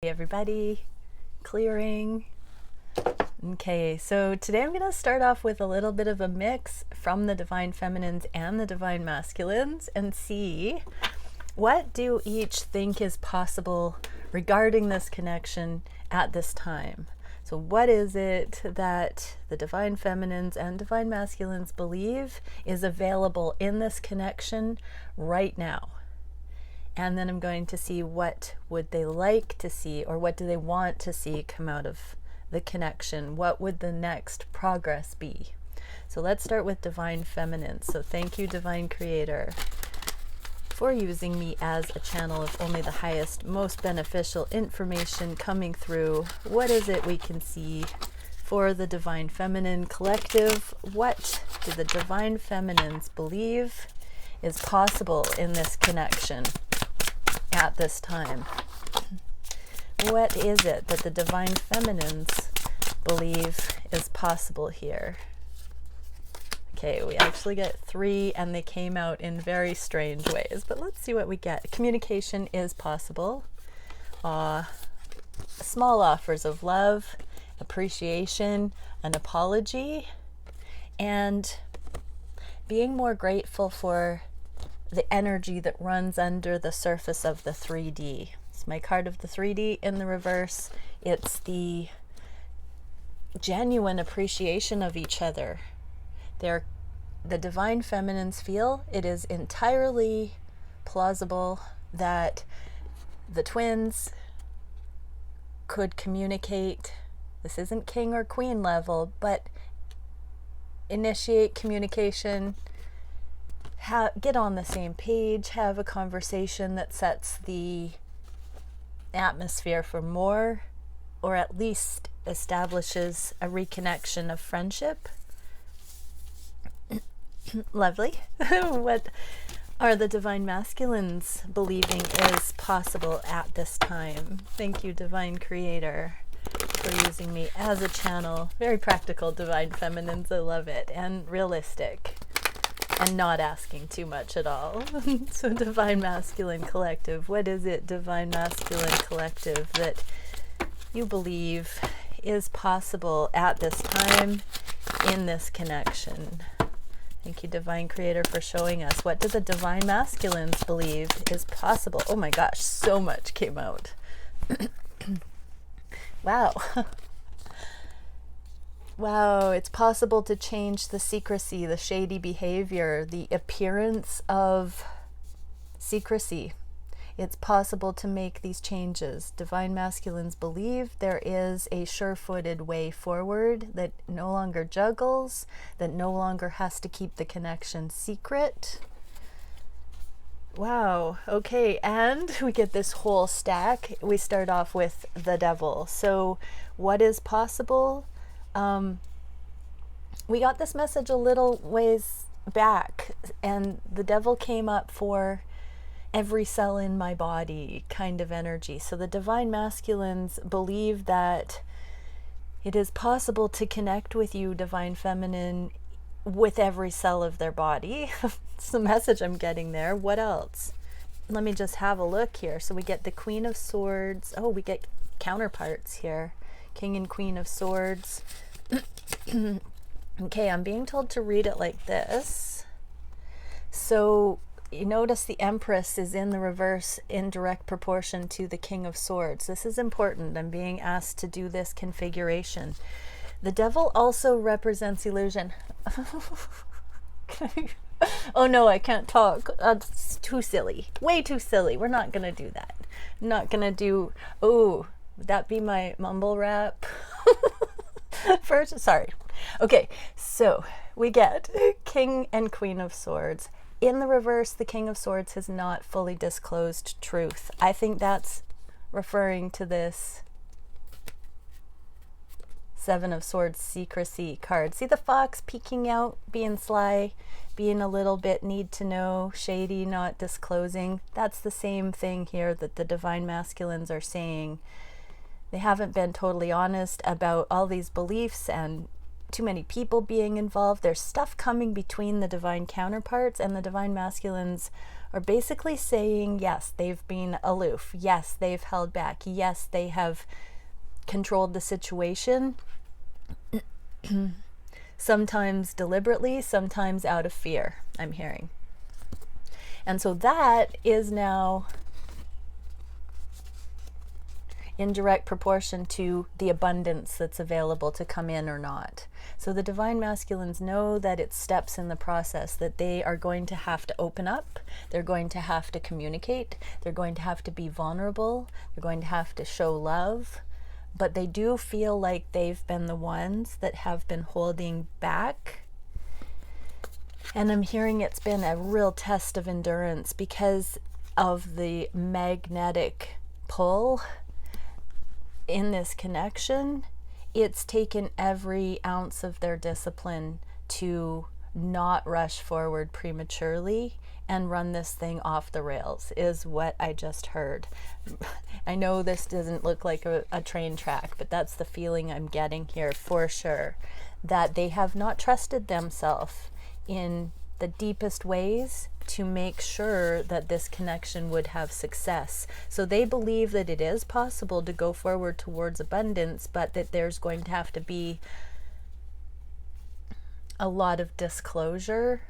Hey everybody, clearing. Okay, so today I'm going to start off with a little bit of a mix from the Divine Feminines and the Divine Masculines and see what do each think is possible regarding this connection at this time. So what is it that the Divine Feminines and Divine Masculines believe is available in this connection right now? And then I'm going to see what would they like to see, or what do they want to see come out of the connection. What would the next progress be? So let's start with Divine Feminine. So thank you, Divine Creator, for using me as a channel of only the highest, most beneficial information coming through. What is it we can see for the Divine Feminine Collective? What do the Divine Feminines believe is possible in this connection at this time? What is it that the Divine Feminines believe is possible here? Okay, we actually get 3 and they came out in very strange ways, but let's see what we get. Communication is possible. Small offers of love, appreciation, an apology, and being more grateful for the energy that runs under the surface of the 3D. It's my card of the 3D in the reverse. It's the genuine appreciation of each other. The Divine Feminines feel it is entirely plausible that the twins could communicate. This isn't king or queen level, but initiate communication, get on the same page, have a conversation that sets the atmosphere for more, or at least establishes a reconnection of friendship. Lovely. What are the Divine Masculines believing is possible at this time? Thank you, Divine Creator, for using me as a channel. Very practical, Divine Feminines. I love it. And realistic. And not asking too much at all. So Divine Masculine Collective, what is it, Divine Masculine Collective, that you believe is possible at this time in this connection? Thank you, Divine Creator, for showing us. What do the Divine Masculines believe is possible? Oh my gosh, so much came out. Wow. Wow, it's possible to change the secrecy, the shady behavior, the appearance of secrecy. It's possible to make these changes. Divine Masculines believe there is a sure-footed way forward that no longer juggles, that no longer has to keep the connection secret. Wow, okay, and we get this whole stack. We start off with the Devil. So what is possible? We got this message a little ways back, and the Devil came up for every cell in my body kind of energy. So the Divine Masculines believe that it is possible to connect with you, Divine Feminine, with every cell of their body. It's the message I'm getting there. What else? Let me just have a look here. So we get the Queen of Swords. Oh, we get counterparts here. King and Queen of Swords. Okay, I'm being told to read it like this. So you notice the Empress is in the reverse in direct proportion to the King of Swords. This is important. I'm being asked to do this configuration. The Devil also represents illusion. Oh no, I can't talk. That's too silly. Way too silly. We're not going to do that. I'm not going to do... Oh, would that be my mumble rap? First, sorry. Okay, so we get King and Queen of Swords. In the reverse, the King of Swords has not fully disclosed truth. I think that's referring to this Seven of Swords secrecy card. See the fox peeking out, being sly, being a little bit need to know, shady, not disclosing. That's the same thing here that the Divine Masculines are saying. They haven't been totally honest about all these beliefs and too many people being involved. There's stuff coming between the divine counterparts, and the divine masculines are basically saying, yes, they've been aloof. Yes, they've held back. Yes, they have controlled the situation. Sometimes deliberately, sometimes out of fear, I'm hearing. And so that is now in direct proportion to the abundance that's available to come in or not. So the divine masculines know that it's steps in the process, that they are going to have to open up, they're going to have to communicate, they're going to have to be vulnerable, they're going to have to show love, but they do feel like they've been the ones that have been holding back. And I'm hearing it's been a real test of endurance because of the magnetic pull in this connection. It's taken every ounce of their discipline to not rush forward prematurely and run this thing off the rails, is what I just heard. I know this doesn't look like a train track, but that's the feeling I'm getting here for sure, that they have not trusted themselves in the deepest ways to make sure that this connection would have success. So they believe that it is possible to go forward towards abundance, but that there's going to have to be a lot of disclosure,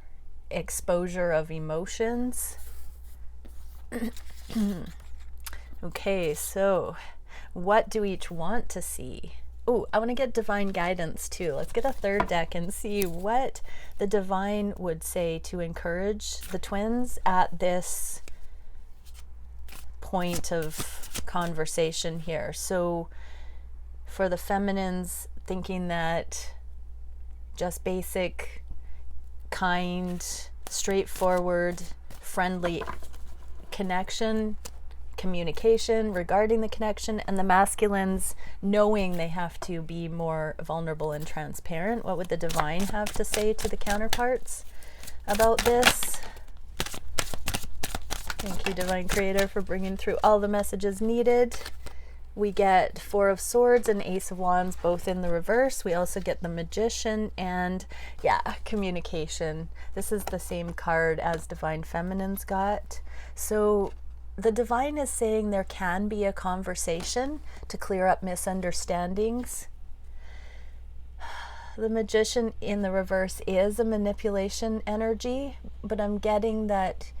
exposure of emotions. Okay, so what do each want to see? Oh, I want to get divine guidance too. Let's get a third deck and see what the divine would say to encourage the twins at this point of conversation here. So for the feminines, thinking that just basic, kind, straightforward, friendly connection, communication regarding the connection, and the masculines knowing they have to be more vulnerable and transparent. What would the divine have to say to the counterparts about this? Thank you, Divine Creator, for bringing through all the messages needed. We get Four of Swords and Ace of Wands, both in the reverse. We also get the Magician and, yeah, communication. This is the same card as Divine Feminine's got. So the divine is saying there can be a conversation to clear up misunderstandings. The Magician in the reverse is a manipulation energy, but I'm getting that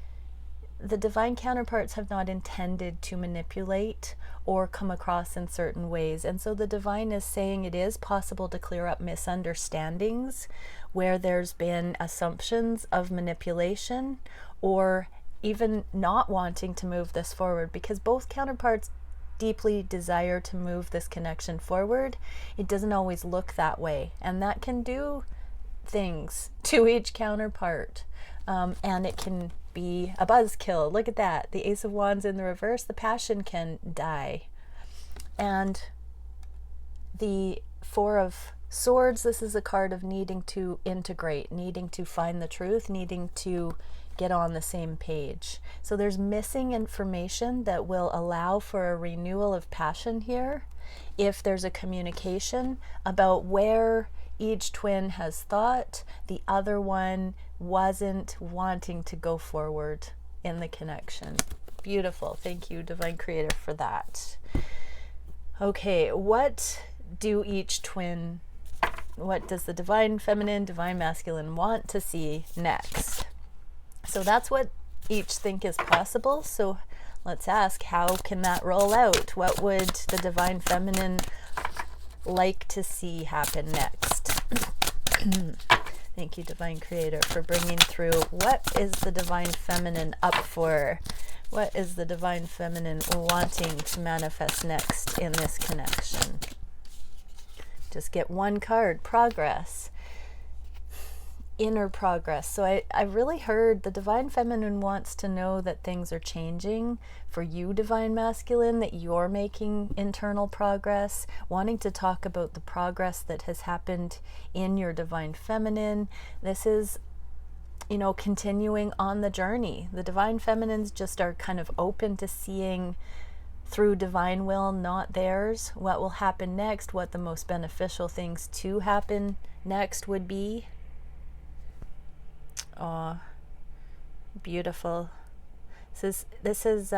the divine counterparts have not intended to manipulate or come across in certain ways. And so the divine is saying it is possible to clear up misunderstandings where there's been assumptions of manipulation or even not wanting to move this forward, because both counterparts deeply desire to move this connection forward. It doesn't always look that way, and that can do things to each counterpart, and it can be a buzzkill. Look at that, the Ace of Wands in the reverse. The passion can die. And the Four of Swords, this is a card of needing to integrate, needing to find the truth, needing to get on the same page. So there's missing information that will allow for a renewal of passion here if there's a communication about where each twin has thought the other one wasn't wanting to go forward in the connection. Beautiful. Thank you, Divine Creator, for that. Okay, what do each twin, what does the Divine Feminine, Divine Masculine want to see next? So that's what each think is possible. So let's ask, how can that roll out? What would the Divine Feminine like to see happen next? Thank you, Divine Creator, for bringing through what is the Divine Feminine up for? What is the Divine Feminine wanting to manifest next in this connection? Just get one card, progress. Inner progress. So I really heard the Divine Feminine wants to know that things are changing for you, Divine Masculine, that you're making internal progress, wanting to talk about the progress that has happened in your Divine Feminine. This is, you know, continuing on the journey. The Divine Feminines just are kind of open to seeing through divine will, not theirs. What will happen next, what the most beneficial things to happen next would be. Oh, beautiful. This is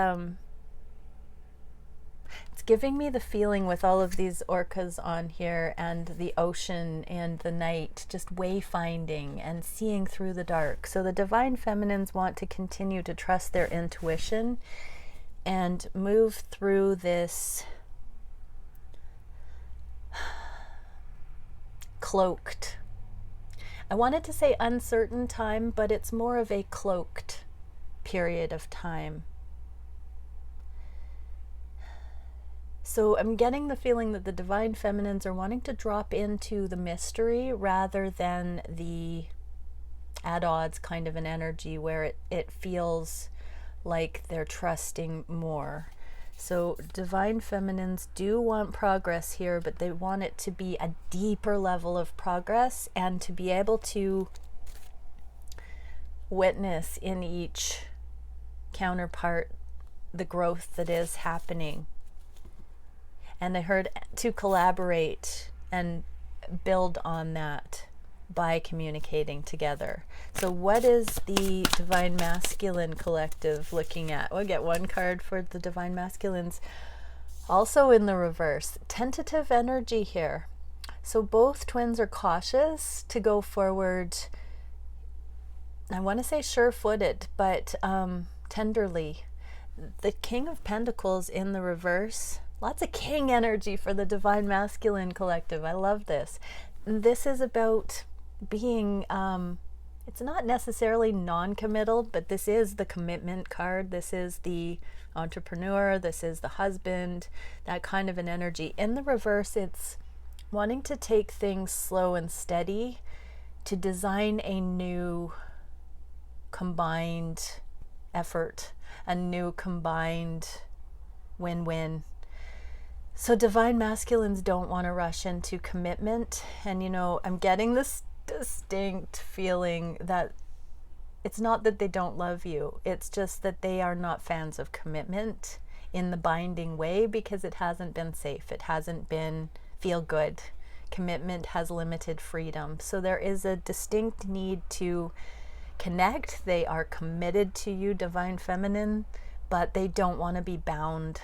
it's giving me the feeling with all of these orcas on here and the ocean and the night, just wayfinding and seeing through the dark. So the divine feminines want to continue to trust their intuition and move through this cloaked, I wanted to say uncertain time, but it's more of a cloaked period of time. So I'm getting the feeling that the divine feminines are wanting to drop into the mystery rather than the at odds kind of an energy where it feels like they're trusting more. So divine feminines do want progress here, but they want it to be a deeper level of progress and to be able to witness in each counterpart the growth that is happening. And I heard to collaborate and build on that by communicating together. So what is the Divine Masculine Collective looking at? We'll get one card for the Divine Masculines. Also in the reverse, tentative energy here. So both twins are cautious to go forward. I want to say sure-footed, but tenderly. The King of Pentacles in the reverse. Lots of king energy for the Divine Masculine Collective. I love this. This is about being, it's not necessarily non-committal, but this is the commitment card. This is the entrepreneur. This is the husband, that kind of an energy. In the reverse, it's wanting to take things slow and steady to design a new combined effort, a new combined win-win. So divine masculines don't want to rush into commitment. And, you know, I'm getting this distinct feeling that it's not that they don't love you. It's just that they are not fans of commitment in the binding way because it hasn't been safe. It hasn't been feel good. Commitment has limited freedom. So there is a distinct need to connect. They are committed to you, divine feminine, but they don't want to be bound.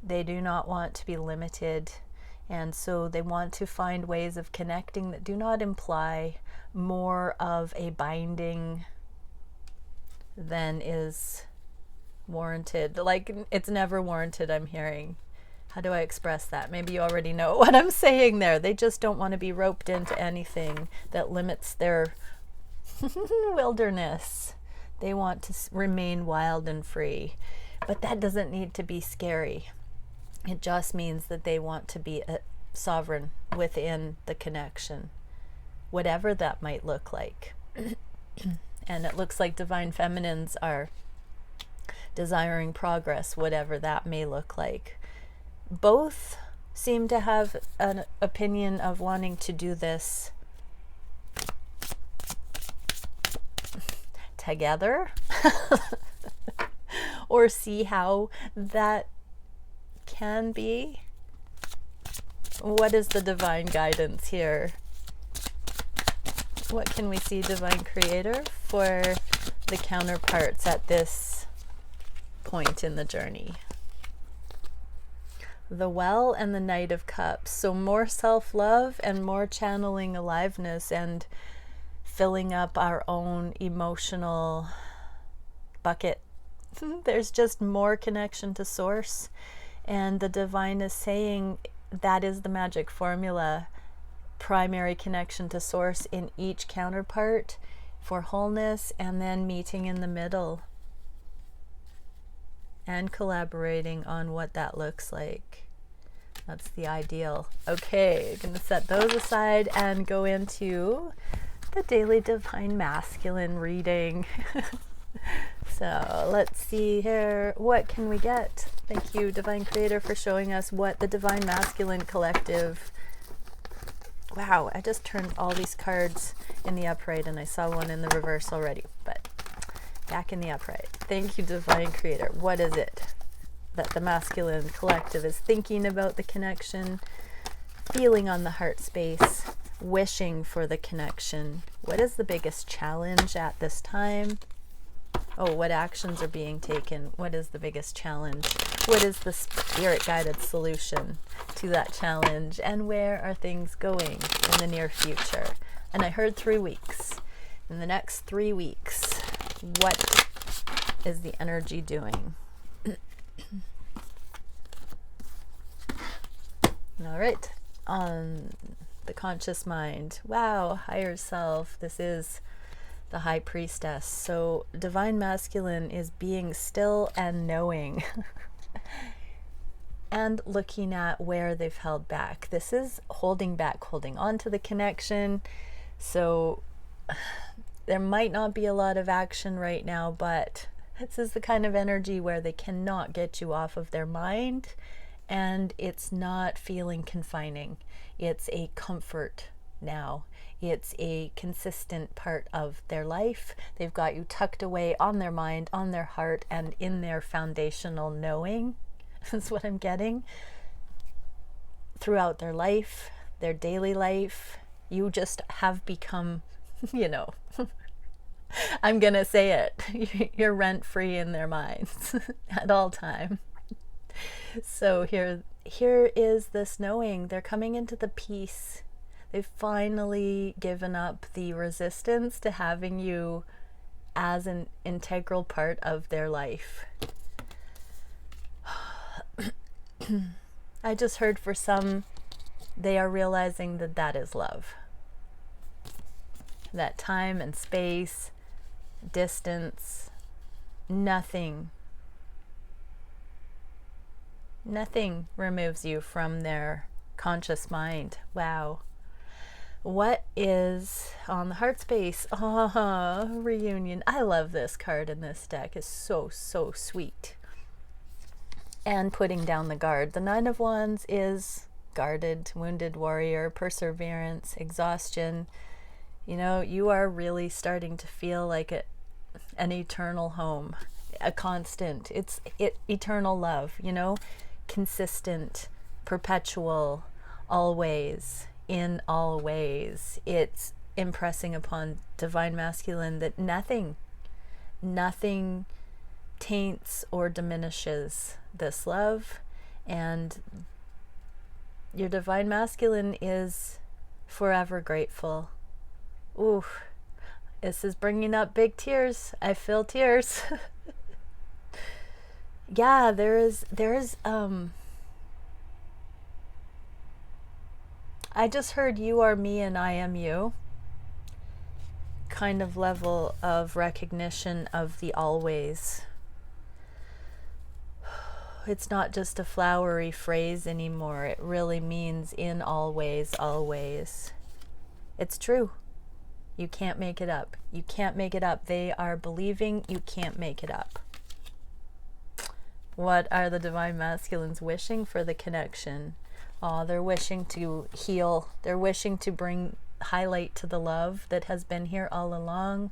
They do not want to be limited, and so they want to find ways of connecting that do not imply more of a binding than is warranted. Like, it's never warranted, I'm hearing. How do I express that? Maybe you already know what I'm saying there. They just don't want to be roped into anything that limits their wilderness. They want to remain wild and free, but that doesn't need to be scary. It just means that they want to be a sovereign within the connection, whatever that might look like. And it looks like divine feminines are desiring progress, whatever that may look like. Both seem to have an opinion of wanting to do this together or see how that can be. What is the divine guidance here? What can we see, divine creator, for the counterparts at this point in the journey? The Well and the Knight of Cups. So more self-love and more channeling aliveness and filling up our own emotional bucket. There's just more connection to source. And the divine is saying that is the magic formula. Primary connection to source in each counterpart for wholeness, and then meeting in the middle and collaborating on what that looks like. That's the ideal. Okay, I'm going to set those aside and go into the daily divine masculine reading. So let's see here. What can we get? Thank you, divine creator, for showing us what the divine masculine collective. Wow, I just turned all these cards in the upright and I saw one in the reverse already, but back in the upright. Thank you, divine creator. What is it? that the masculine collective is thinking about the connection, feeling on the heart space, wishing for the connection. What is the biggest challenge at this time? Oh, what actions are being taken? What is the biggest challenge? What is the spirit-guided solution to that challenge? And where are things going in the near future? And I heard 3 weeks. In the next 3 weeks, what is the energy doing? All right, on the conscious mind. Wow, higher self. This is the high priestess. So divine masculine is being still and knowing and looking at where they've held back. This is holding back, holding on to the connection. So there might not be a lot of action right now, but this is the kind of energy where they cannot get you off of their mind, and it's not feeling confining. It's a comfort now. It's a consistent part of their life. They've got you tucked away on their mind, on their heart, and in their foundational knowing. That's what I'm getting. Throughout their life, their daily life, you just have become, you know, I'm gonna say it, you're rent-free in their minds at all time. So here is this knowing. They're coming into the peace. They've finally given up the resistance to having you as an integral part of their life. I just heard for some, they are realizing that that is love. That time and space, distance, nothing removes you from their conscious mind. Wow. What is on the heart space? Reunion. I love this card in this deck. It's so sweet. And putting down the guard. The Nine of Wands is guarded, wounded warrior, perseverance, exhaustion. You know, you are really starting to feel like an eternal home, a constant. It's eternal love, you know, consistent, perpetual, always, in all ways. It's impressing upon divine masculine that nothing taints or diminishes this love, and your divine masculine is forever grateful. Ooh, this is bringing up big tears. I feel tears. Yeah, there is I just heard you are me and I am you kind of level of recognition of the always. It's not just a flowery phrase anymore. It really means in all ways, always. It's true. You can't make it up. You can't make it up. They are believing you can't make it up. What are the divine masculines wishing for the connection? Oh, they're wishing to heal. They're wishing to bring highlight to the love that has been here all along.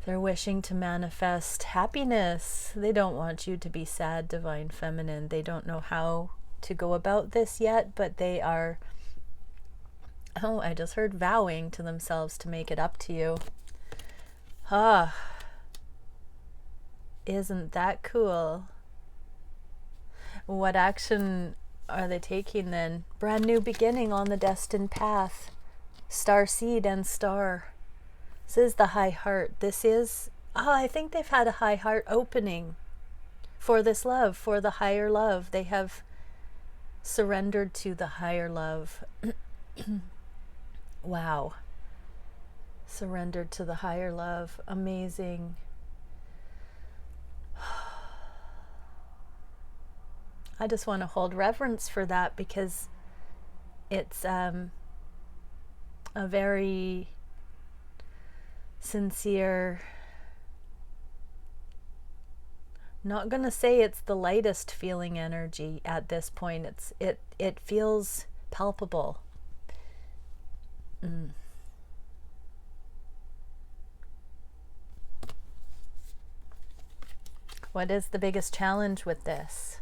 They're wishing to manifest happiness. They don't want you to be sad, divine feminine. They don't know how to go about this yet, but they are, oh, I just heard vowing to themselves to make it up to you. Ah, isn't that cool? What action are they taking then? Brand new beginning on the destined path. Starseed and star. This is the high heart. This is, I think they've had a high heart opening for this love, for the higher love. They have surrendered to the higher love. Wow. Surrendered to the higher love. Amazing. I just want to hold reverence for that, because it's a very sincere, not gonna say it's the lightest feeling energy at this point. It feels palpable. What is the biggest challenge with this?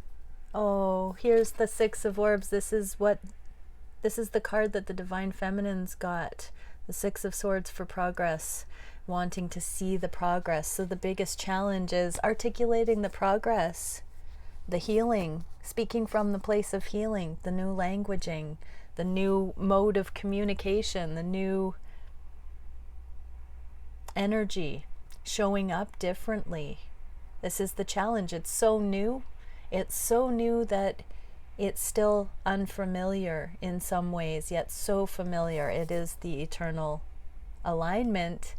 Oh, here's the Six of Orbs. This is the card that the Divine Feminines got. The Six of Swords for progress, wanting to see the progress. So the biggest challenge is articulating the progress, the healing, speaking from the place of healing, the new languaging, the new mode of communication, the new energy, showing up differently. This is the challenge. It's so new. It's so new that it's still unfamiliar in some ways, yet so familiar. It is the eternal alignment,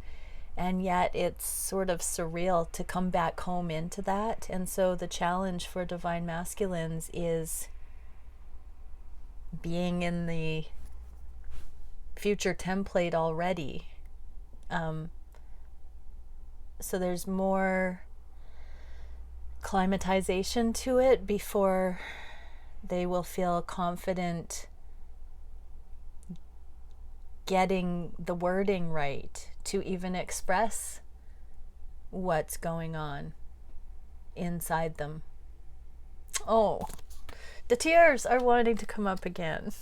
and yet it's sort of surreal to come back home into that. And so the challenge for Divine Masculines is being in the future template already. So there's more climatization to it before they will feel confident getting the wording right to even express what's going on inside them. Oh, the tears are wanting to come up again.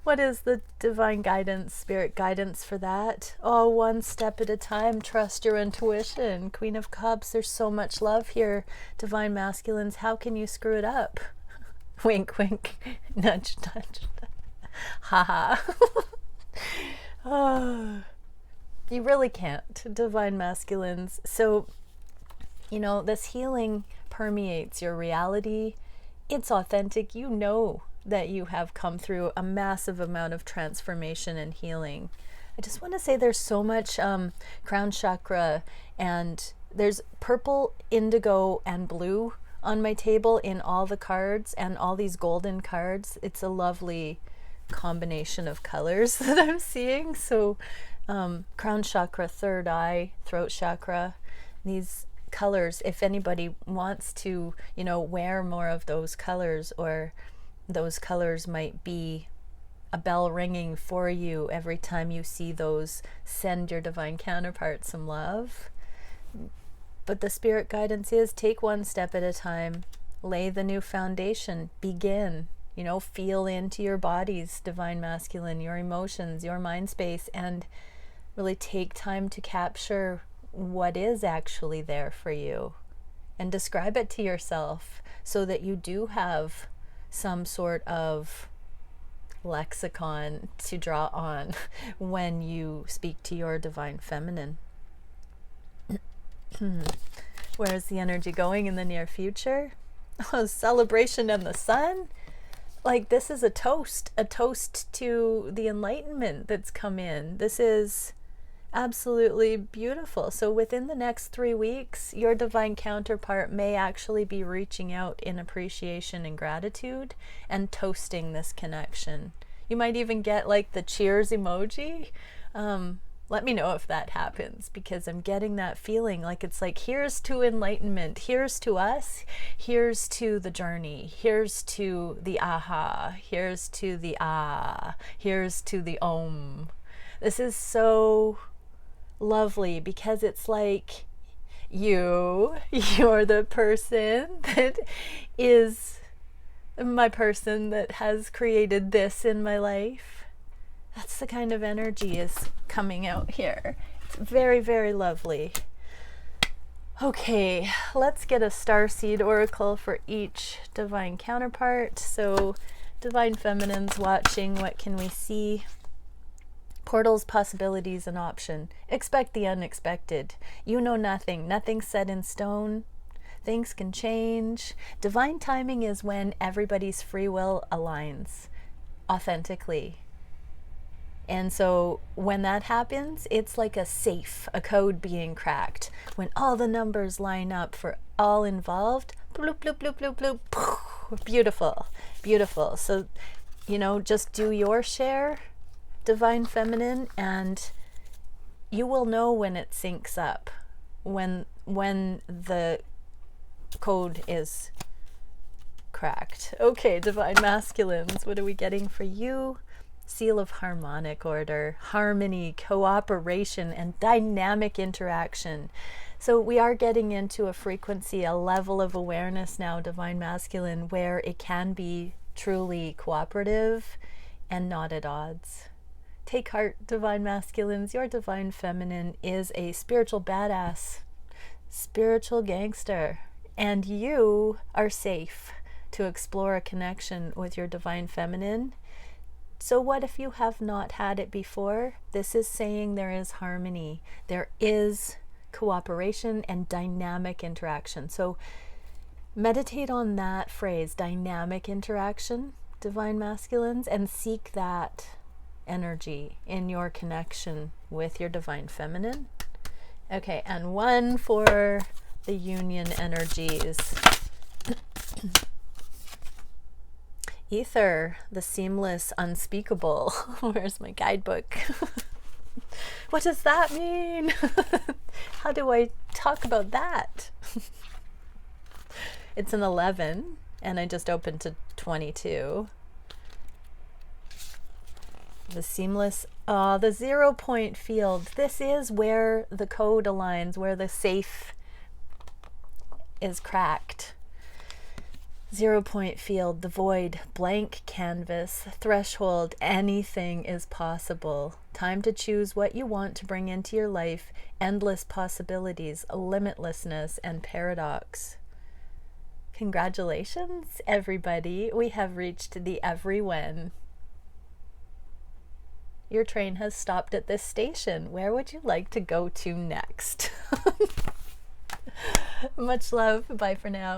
What is the divine guidance, spirit guidance for that? Oh, one step at a time. Trust your intuition. Queen of Cups, there's so much love here. Divine Masculines, how can you screw it up? Wink, wink. Nudge, nudge. Haha. Oh, you really can't, Divine Masculines. So, you know, this healing permeates your reality. It's authentic. You know that you have come through a massive amount of transformation and healing. I just want to say there's so much crown chakra, and there's purple, indigo, and blue on my table in all the cards, and all these golden cards. It's a lovely combination of colors that I'm seeing. So crown chakra, third eye, throat chakra, these colors, if anybody wants to, you know, wear more of those colors, or those colors might be a bell ringing for you every time you see those, send your divine counterpart some love. But the spirit guidance is take one step at a time, lay the new foundation, begin, you know, feel into your bodies, Divine Masculine, your emotions, your mind space, and really take time to capture what is actually there for you and describe it to yourself, so that you do have some sort of lexicon to draw on when you speak to your Divine Feminine. Where is the energy going in the near future? Oh, celebration and the sun. Like, this is a toast to the enlightenment that's come in. This is absolutely beautiful. So within the next 3 weeks, your divine counterpart may actually be reaching out in appreciation and gratitude and toasting this connection. You might even get like the cheers emoji. Let me know if that happens, because I'm getting that feeling like it's like, here's to enlightenment, here's to us, here's to the journey, here's to the aha, here's to the ah, here's to the om. This is so lovely, because it's like you're the person that is my person that has created this in my life. That's the kind of energy is coming out here. It's very, very lovely. Okay, let's get a Starseed Oracle for each divine counterpart. So Divine Feminines watching, what can we see? Portals, possibilities, and option. Expect the unexpected. You know nothing. Nothing's set in stone. Things can change. Divine timing is when everybody's free will aligns authentically. And so when that happens, it's like a safe, a code being cracked. When all the numbers line up for all involved, bloop, bloop, bloop, bloop, bloop. Beautiful, beautiful. So, you know, just do your share, Divine Feminine, and you will know when it syncs up, when the code is cracked. Okay, Divine Masculines, what are we getting for you? Seal of harmonic order, harmony, cooperation, and dynamic interaction. So we are getting into a frequency, a level of awareness now, Divine Masculine, where it can be truly cooperative and not at odds. Take heart, Divine Masculines. Your Divine Feminine is a spiritual badass, spiritual gangster, and you are safe to explore a connection with your Divine Feminine. So what if you have not had it before? This is saying there is harmony. There is cooperation and dynamic interaction. So meditate on that phrase, dynamic interaction, Divine Masculines, and seek that energy in your connection with your Divine Feminine. Okay, and one for the union energies. Ether, the seamless, unspeakable. Where's my guidebook? What does that mean? How do I talk about that? It's an 11, and I just opened to 22. The seamless, the 0 point field. This is where the code aligns, where the safe is cracked. 0 point field, the void, blank canvas, threshold, anything is possible. Time to choose what you want to bring into your life, endless possibilities, limitlessness, and paradox. Congratulations, everybody. We have reached the every when. Your train has stopped at this station. Where would you like to go to next? Much love. Bye for now.